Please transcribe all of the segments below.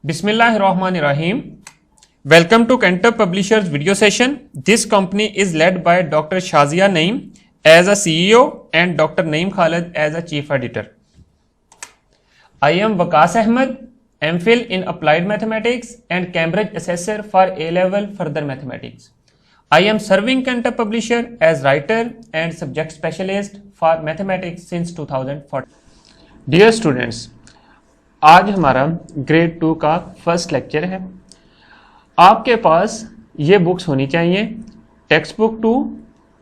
Bismillahirrahmanirrahim. Welcome to Cantor Publishers video session. This company is led by Dr. Shazia Naeem as a CEO and Dr. Naeem Khalid as a Chief Editor. I am Waqas Ahmed, MPhil in Applied Mathematics and Cambridge Assessor for A-Level Further Mathematics. I am serving Cantor Publisher as writer and subject specialist for mathematics since 2014. Dear students, आज हमारा grade 2 का first lecture है। आपके पास ये books होनी चाहिए, text book 2,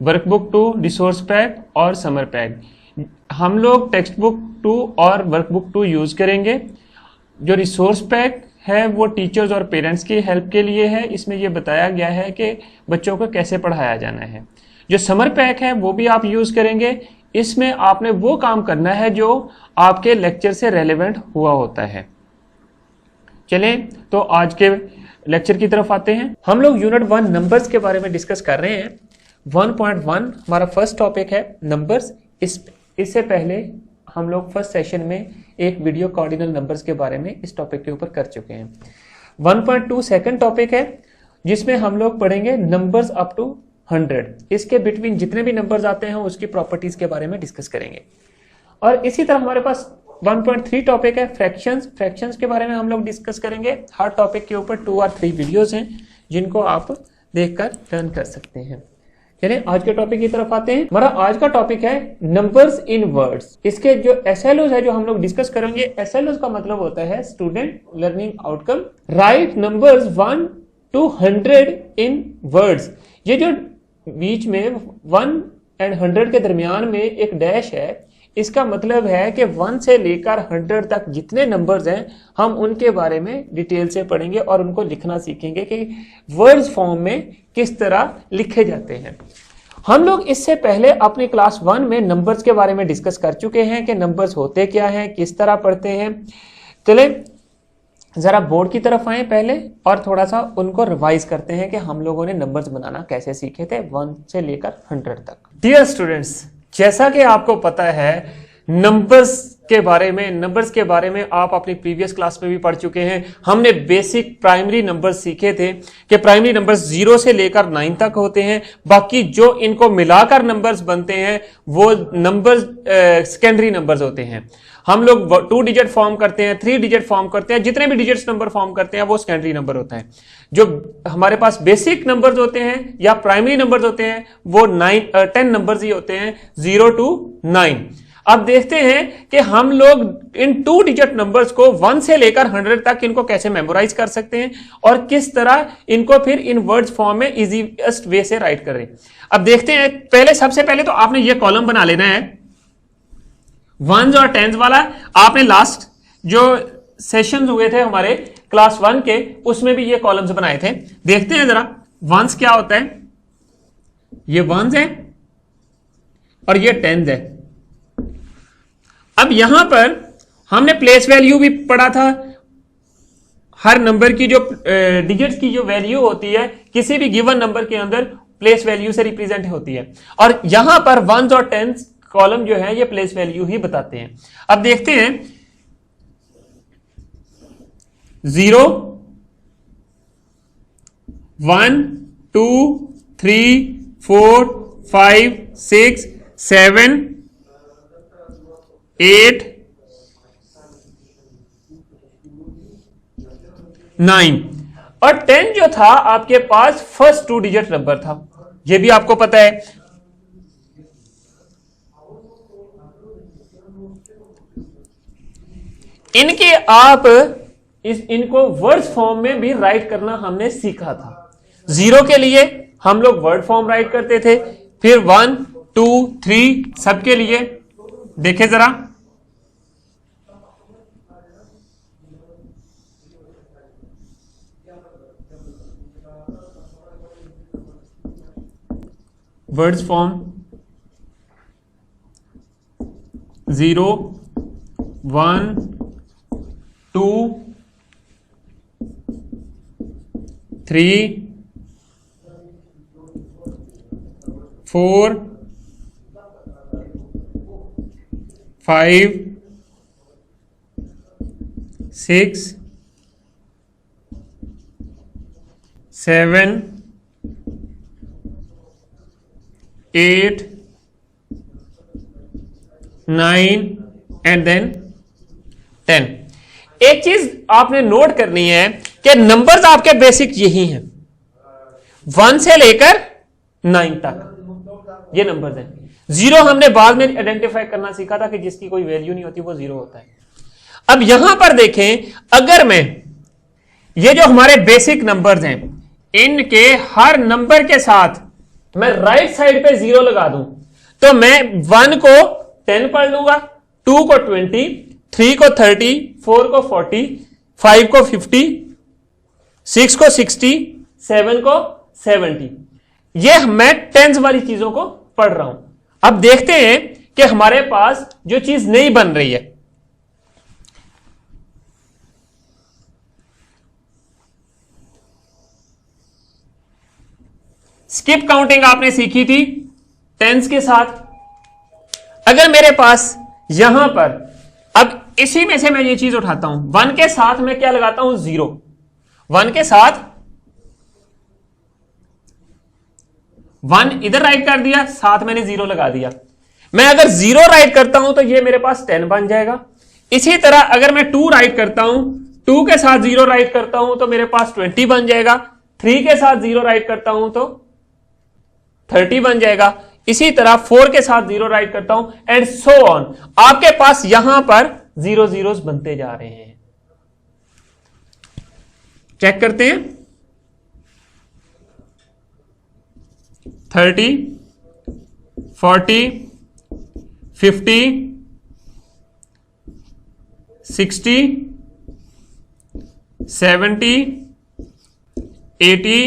workbook 2, resource pack और summer pack. हम लोग टेक्स्ट बुक 2 और वर्कबुक 2 यूज़ करेंगे। जो रिसोर्स पैक है वो टीचर्स और पेरेंट्स की हेल्प के लिए है। इसमें ये बताया गया है कि बच्चों को कैसे पढ़ाया जाना है। जो समर पैक है वो भी आप यूज़ करेंगे। इसमें आपने वो काम करना है जो आपके लेक्चर से रेलेवेंट हुआ होता है। चलें तो आज के लेक्चर की तरफ आते हैं। हम लोग यूनिट 1 नंबर्स के बारे में डिस्कस कर रहे हैं। 1.1 हमारा फर्स्ट टॉपिक है नंबर्स। इससे पहले हम लोग फर्स्ट सेशन में एक वीडियो कार्डिनल नंबर्स के बारे में इस टॉपिक के ऊपर कर चुके हैं। 1.2 सेकंड टॉपिक है जिसमें हम लोग पढ़ेंगे नंबर्स अप टू 100। इसके बिटवीन जितने भी नंबर्स आते हैं उसकी प्रॉपर्टीज के बारे में डिस्कस करेंगे। और इसी तरह हमारे पास 1.3 टॉपिक है फ्रैक्शंस। फ्रैक्शंस के बारे में हम लोग डिस्कस करेंगे। हर टॉपिक के ऊपर 2 और 3 वीडियोस हैं जिनको आप देखकर लर्न कर सकते हैं। चलिए आज के टॉपिक की तरफ आते हैं। हमारा आज का टॉपिक है नंबर्स इन वर्ड्स। इसके जो एसएलओज है जो हम लोग डिस्कस करेंगे, एसएलओज का मतलब होता है student learning outcome. Right numbers 1 to 100 in words. ये जो बीच में 1 और 100 के दरमियान में एक डैश है, इसका मतलब है कि 1 से लेकर 100 तक जितने नंबर्स हैं हम उनके बारे में डिटेल से पढ़ेंगे और उनको लिखना सीखेंगे कि वर्ड्स फॉर्म में किस तरह लिखे जाते हैं। हम लोग इससे पहले अपनी क्लास 1 में नंबर्स के बारे में डिस्कस कर चुके हैं कि नंबर्स होते क्या हैं, किस तरह पढ़ते हैं। चले जरा बोर्ड की तरफ आए पहले और थोड़ा सा उनको रिवाइज करते हैं कि हम लोगों ने नंबर्स बनाना कैसे सीखे थे 1 से लेकर 100 तक। डियर स्टूडेंट्स, जैसा कि आपको पता है नंबर्स के बारे में आप अपनी प्रीवियस क्लास में भी पढ़ चुके हैं। हमने बेसिक प्राइमरी नंबर्स सीखे थे कि प्राइमरी नंबर्स 0 से लेकर 9 तक होते हैं। बाकी जो इनको मिलाकर नंबर्स बनते हैं वो नंबर्स सेकेंडरी नंबर्स होते हैं। हम लोग 2 डिजिट फॉर्म करते हैं, 3 डिजिट फॉर्म करते हैं, जितने भी डिजिट्स नंबर फॉर्म करते हैं वो सेकेंडरी नंबर होता है। जो हमारे पास बेसिक नंबर्स होते हैं या प्राइमरी नंबर्स होते हैं वो 10 नंबर्स ही होते हैं, 0 to 9। अब देखते हैं कि हम लोग इन 2 डिजिट नंबर्स को 1 से लेकर 100 तक इनको कैसे मेमोराइज कर सकते हैं और किस तरह इनको फिर इन वर्ड्स फॉर्म में इजीएस्ट वे से राइट करें। अब देखते हैं। सबसे पहले तो आपने ये कॉलम बना लेना है 1s और 10s वाला। आपने लास्ट जो सेशंस हुए थे हमारे क्लास 1 के उसमें भी ये कॉलम्स बनाए थे। देखते हैं जरा 1s क्या होता है। ये 1s है और ये 10s है। अब यहां पर हमने प्लेस वैल्यू भी पढ़ा था। हर नंबर की जो डिजिट्स की जो वैल्यू होती है किसी भी गिवन नंबर के अंदर प्लेस वैल्यू से रिप्रेजेंट होती है और यहां पर 1s और 10s कॉलम जो है ये प्लेस वैल्यू ही बताते हैं। अब देखते हैं 0, 1, 2, 3, 4, 5, 6, 7, 8, 9 और 10 जो था आपके पास फर्स्ट 2 डिजिट नंबर था। यह भी आपको पता है। इनके आप इनको वर्ड्स फॉर्म में भी राइट करना हमने सीखा था। 0 के लिए हम लोग वर्ड फॉर्म राइट करते थे, फिर 1, 2, 3 सबके लिए देखे जरा। Words form 0, 1, 2, 3, 4, 5, 6, 7 8 9 and then 10। एक चीज आपने नोट करनी है कि नंबर्स आपके बेसिक यही हैं, 1 से लेकर 9 तक ये नंबर्स हैं। जीरो हमने बाद में आइडेंटिफाई करना सीखा था कि जिसकी कोई वैल्यू नहीं होती वो जीरो होता है। अब यहां पर देखें, अगर मैं ये जो हमारे बेसिक नंबर्स हैं इनके हर नंबर के साथ मैं राइट साइड पे जीरो लगा दूं तो मैं 1 को 10 पढ़ लूंगा, 2 को 20, 3 को 30, 4 को 40, 5 को 50, 6 को 60, 7 को 70। ये मैं टेंस वाली चीजों को पढ़ रहा हूं। अब देखते हैं कि हमारे पास जो चीज नहीं बन रही है, स्किप काउंटिंग आपने सीखी थी टेंस के साथ। अगर मेरे पास यहां पर अब इसी में से मैं ये चीज उठाता हूं, 1 के साथ मैं क्या लगाता हूं, 0। 1 के साथ 1 इधर राइट कर दिया, साथ मैंने 0 लगा दिया। मैं अगर 0 राइट करता हूं तो ये मेरे पास 10 बन जाएगा। इसी तरह अगर मैं 2 राइट करता हूं, 2 के साथ 0 राइट करता हूं तो मेरे पास 20 बन जाएगा। 3 के साथ 0 राइट करता हूं तो 30 बन जाएगा। इसी तरह 4 के साथ 0 राइट करता हूं एंड सो ऑन। आपके पास यहां पर 0 zeros बनते जा रहे हैं। चेक करते हैं, 30, 40, 50, 60, 70, 80,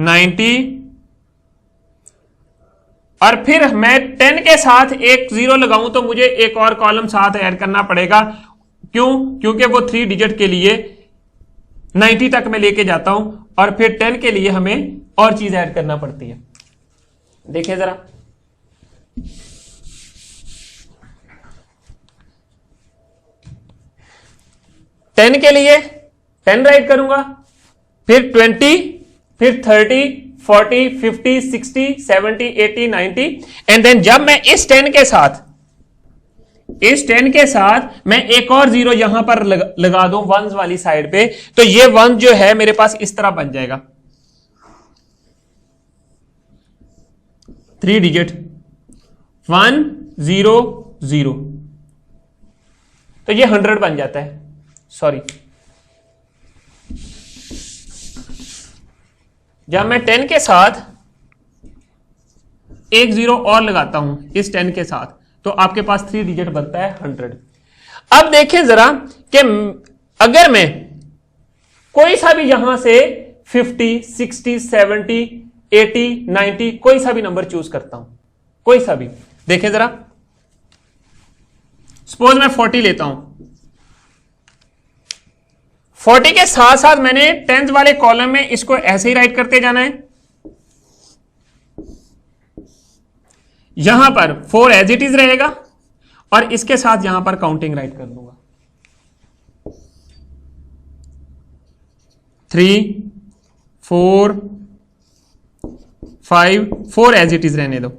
90 और फिर मैं 10 के साथ एक 0 लगाऊं तो मुझे एक और कॉलम साथ ऐड करना पड़ेगा। क्यों? क्योंकि वो 3 डिजिट के लिए 90 तक मैं लेके जाता हूं और फिर 10 के लिए हमें और चीज ऐड करना पड़ती है। देखिए जरा, टेन के लिए 10 राइट करूंगा, फिर 20, फिर 30, 40, 50, 60, 70, 80, 90 एंड देन जब मैं इस 10 के साथ मैं एक और 0 यहां पर लगा दूं वंस वाली साइड पे, तो ये 1 जो है मेरे पास इस तरह बन जाएगा, 3 डिजिट 1 0 0, तो ये 100 बन जाता है। सॉरी, जब मैं 10 के साथ एक 0 और लगाता हूं इस 10 के साथ तो आपके पास 3 डिजिट बनता है 100। अब देखें जरा कि अगर मैं कोई सा भी यहां से 50, 60, 70, 80, 90 कोई सा भी नंबर चूज करता हूं, कोई सा भी, देखें जरा, सपोज मैं 40 लेता हूं, 40 के साथ साथ मैंने 10th वाले कॉलम में इसको ऐसे ही राइट करते जाना है। यहां पर 4 एज इट इज रहेगा और इसके साथ यहां पर काउंटिंग राइट कर दूंगा, 3 4 5, 4 एज इट इज रहने दो।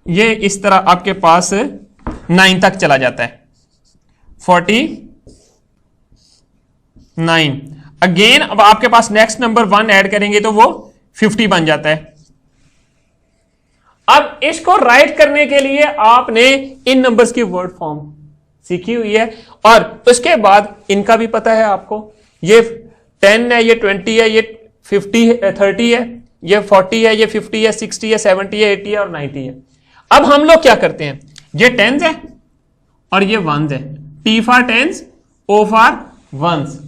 ये इस तरह आपके पास 9 तक चला जाता है, 49। अगेन अब आपके पास नेक्स्ट नंबर 1 ऐड करेंगे तो वो 50 बन जाता है। अब इसको राइट करने के लिए आपने इन नंबर्स की वर्ड फॉर्म सीखी हुई है और उसके बाद इनका भी पता है आपको, ये 10 है, ये 20 है, ये 50 है, 30 है, ये 40 है, ये 50 है, 60 है, 70 है, 80 है और 90 है। अब हम लोग क्या करते हैं, ये 10s है और ये 1s है, T for 10s, O for 1s।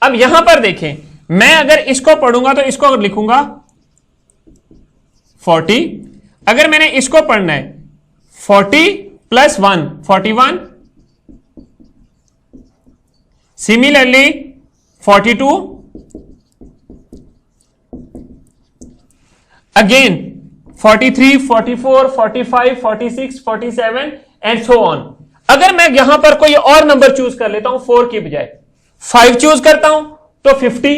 अब यहां पर देखें, मैं अगर इसको पढ़ूंगा तो इसको लिखूंगा 40, अगर मैंने इसको पढ़ना है 40 plus 1 41, similarly 42, again 43, 44, 45, 46, 47 and so on. अगर मैं यहां पर कोई और नंबर चूज कर लेता हूं 4 की बजाय 5 चूज करता हूं तो 50,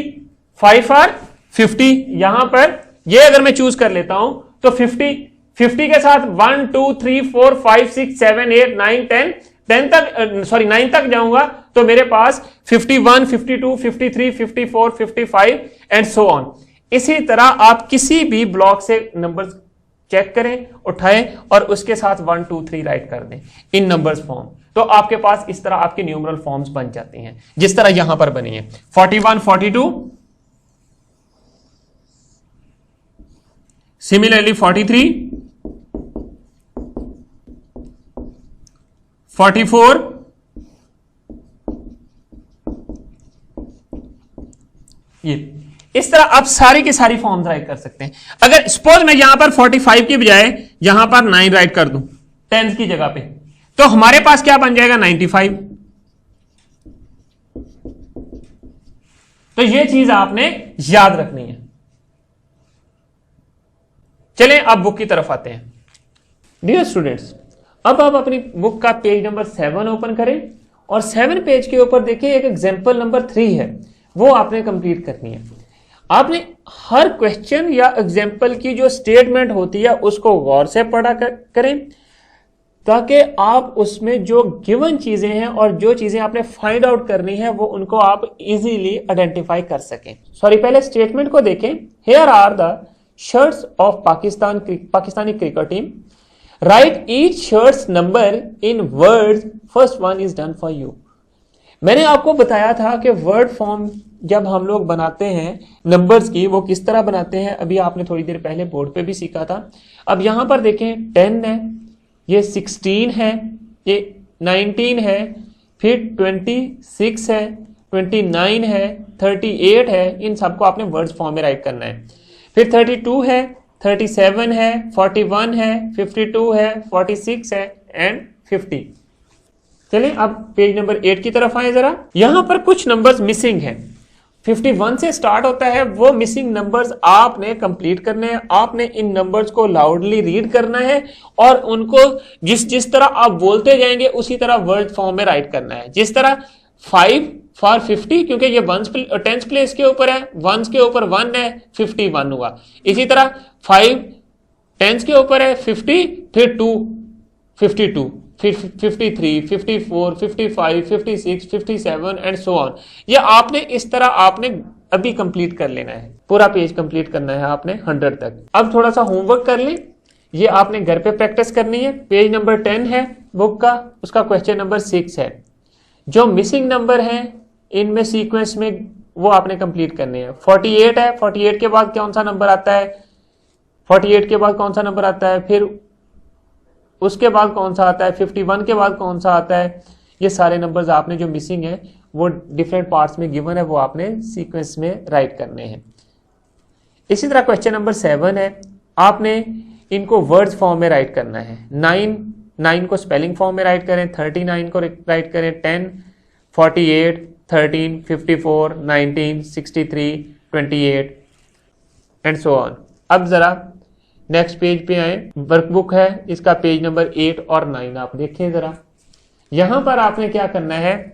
5 और 50 यहां पर ये अगर मैं चूज कर लेता हूं तो 50 के साथ 1 2 3 4 5 6 7 8 9 10 तक, सॉरी 9 तक जाऊंगा तो मेरे पास 51, 52, 53, 54, 55 एंड सो ऑन। इसी तरह आप किसी भी ब्लॉक से नंबर्स चेक करें, उठाएं और उसके साथ 1 2 3 राइट कर दें इन नंबर्स फॉर्म, तो आपके पास इस तरह आपके न्यूमरल फॉर्म्स बन जाती हैं जिस तरह यहां पर बनी है 41, 42, सिमिलरली 43, 44, ये इस तरह आप सारी की सारी फॉर्म्स राइट कर सकते हैं। अगर सपोज मैं यहां पर 45 की बजाय यहां पर 9 राइट कर दूं 10 की जगह पे, तो हमारे पास क्या बन जाएगा 95। तो ये चीज आपने याद रखनी है। चलें अब बुक की तरफ आते हैं। डियर स्टूडेंट्स, अब आप अपनी बुक का पेज नंबर 7 ओपन करें और 7 पेज के ऊपर देखिए एक एग्जाम्पल नंबर 3 है, वो आपने कंप्लीट करनी है। आपने हर क्वेश्चन या एग्जाम्पल की जो स्टेटमेंट होती है उसको गौर से पढ़ा करें ताकि आप उसमें जो गिवन चीजें हैं और जो चीजें आपने फाइंड आउट करनी है वो उनको आप इजीली आइडेंटिफाई कर सकें। सॉरी, पहले स्टेटमेंट को देखें। Here are the shirts of Pakistani cricket team. Write each shirts number in words, first one is done for you. मैंने आपको बताया था कि वर्ड फॉर्म जब हम लोग बनाते हैं नंबर्स की, वो किस तरह बनाते हैं, अभी आपने थोड़ी देर पहले बोर्ड पे भी सीखा था। अब यहां पर देखें 10 है, ये 16 है, ये 19 है, फिर 26 है, 29 है, 38 है, इन सबको आपने वर्ड्स फॉर्म में राइट करना है। फिर 32 है, 37 है, 41 है, 52 है, 46 है एंड 50। चलिए अब पेज नंबर 8 की तरफ आए जरा। यहां पर कुछ नंबर्स मिसिंग हैं। 51 से स्टार्ट होता है, वो मिसिंग नंबर्स आपने कंप्लीट करने हैं। आपने इन नंबर्स को लाउडली रीड करना है और उनको जिस तरह आप बोलते जाएंगे उसी तरह वर्ड फॉर्म में राइट करना है। जिस तरह 5 फॉर 50, क्योंकि ये 10th प्लेस के ऊपर है, 1 के ऊपर 1 है, 51 हुआ। इसी तरह 5 10 के ऊपर है, 50, फिर 2 52, फिर 53, 54, 55, 56, 57 एंड सो ऑन। ये आपने इस तरह आपने अभी कंप्लीट कर लेना है, पूरा पेज कंप्लीट करना है आपने 100 तक। अब थोड़ा सा होमवर्क कर लें, ये आपने घर पे प्रैक्टिस करनी है। पेज नंबर 10 है बुक का, उसका क्वेश्चन नंबर 6 है। जो मिसिंग नंबर हैं इनमें सीक्वेंस में वो आपने कंप्लीट करने हैं। 48 है, 48 के बाद कौन सा नंबर आता है, 48 के बाद कौन सा नंबर आता है, फिर उसके बाद कौन सा आता है, 51 के बाद कौन सा आता है। ये सारे नंबर्स आपने जो मिसिंग है वो डिफरेंट पार्ट्स में गिवन है, वो आपने सीक्वेंस में राइट करने हैं। इसी तरह क्वेश्चन नंबर 7 है, आपने इनको वर्ड्स फॉर्म में राइट करना है। 9 को स्पेलिंग फॉर्म में राइट करें, 39 को राइट करें, 10, 48, 13, 54, 19, 63, 28 एंड सो ऑन। अब जरा नेक्स्ट पेज पे आए, वर्कबुक है, इसका पेज नंबर 8 और 9 आप देखें जरा। यहां पर आपने क्या करना है,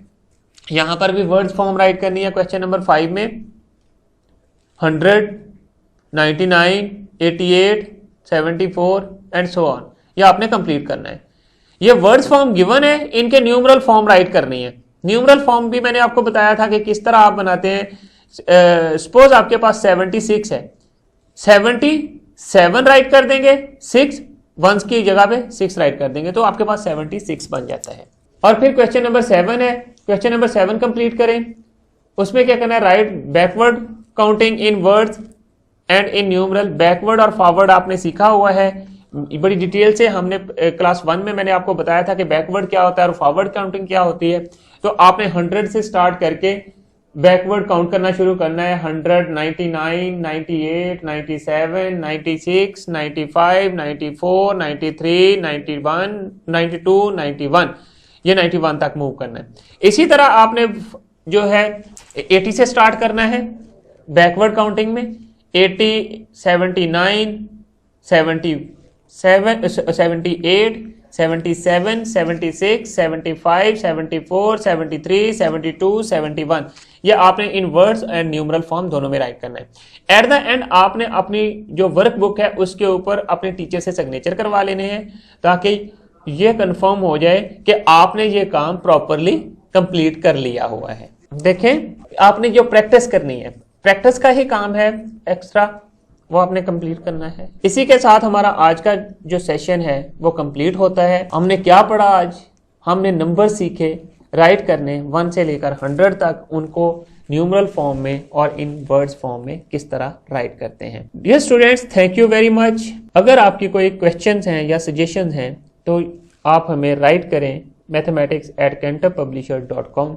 यहां पर भी वर्ड्स फॉर्म राइट करनी है। क्वेश्चन नंबर 5 में 100, 99, 88, 74 एंड सो ऑन, ये आपने कंप्लीट करना है। ये वर्ड्स फॉर्म गिवन है, इनके न्यूमरल फॉर्म राइट करनी है। न्यूमरल फॉर्म भी मैंने आपको बताया था कि किस तरह आप बनाते हैं। सपोज आपके पास 76 है, 77 राइट कर देंगे, 6 1 की जगह पे 6 राइट कर देंगे, तो आपके पास 76 बन जाता है। और फिर क्वेश्चन नंबर 7 है, क्वेश्चन नंबर 7 कंप्लीट करें। उसमें क्या करना है, right backward counting in words and in numeral. Backward और फॉरवर्ड आपने सीखा हुआ है बड़ी डिटेल से, हमने क्लास 1 में मैंने आपको बताया था कि बैकवर्ड क्या होता है और फॉरवर्ड काउंटिंग क्या होती है। तो आपने 100 से स्टार्ट करके बैकवर्ड काउंट करना शुरू करना है। 100, 99, 98, 97, 96, 95, 94, 93, 91, 92, 91, ये 91 तक मूव करना है। इसी तरह आपने जो है 80 से स्टार्ट करना है बैकवर्ड काउंटिंग में। 80, 79, 77, 78, 77, 76, 75, 74, 73, 72, 71, ये आपने इन वर्ड्स एंड न्यूमरल फॉर्म दोनों में राइट करना है। एट द एंड आपने अपनी जो वर्क बुक है उसके ऊपर अपने टीचर से सिग्नेचर करवा लेने हैं ताकि ये कंफर्म हो जाए कि आपने ये काम प्रॉपरली कंप्लीट कर लिया हुआ है। देखें आपने जो प्रैक्टिस करनी है, प्रैक्टिस का ही काम है एक्स्ट्रा, वो आपने कंप्लीट करना है। इसी के साथ हमारा आज का जो सेशन है वो कंप्लीट होता है। हमने क्या पढ़ा आज? हमने नंबर सीखे राइट करने 1 से लेकर 100 तक, उनको न्यूमरल फॉर्म में और इन वर्ड्स फॉर्म में किस तरह राइट करते हैं। Dear students, thank you very much. अगर आपकी कोई क्वेश्चंस हैं या सजेशंस हैं तो आप हमें राइट करें mathematics@cantorpublisher.com।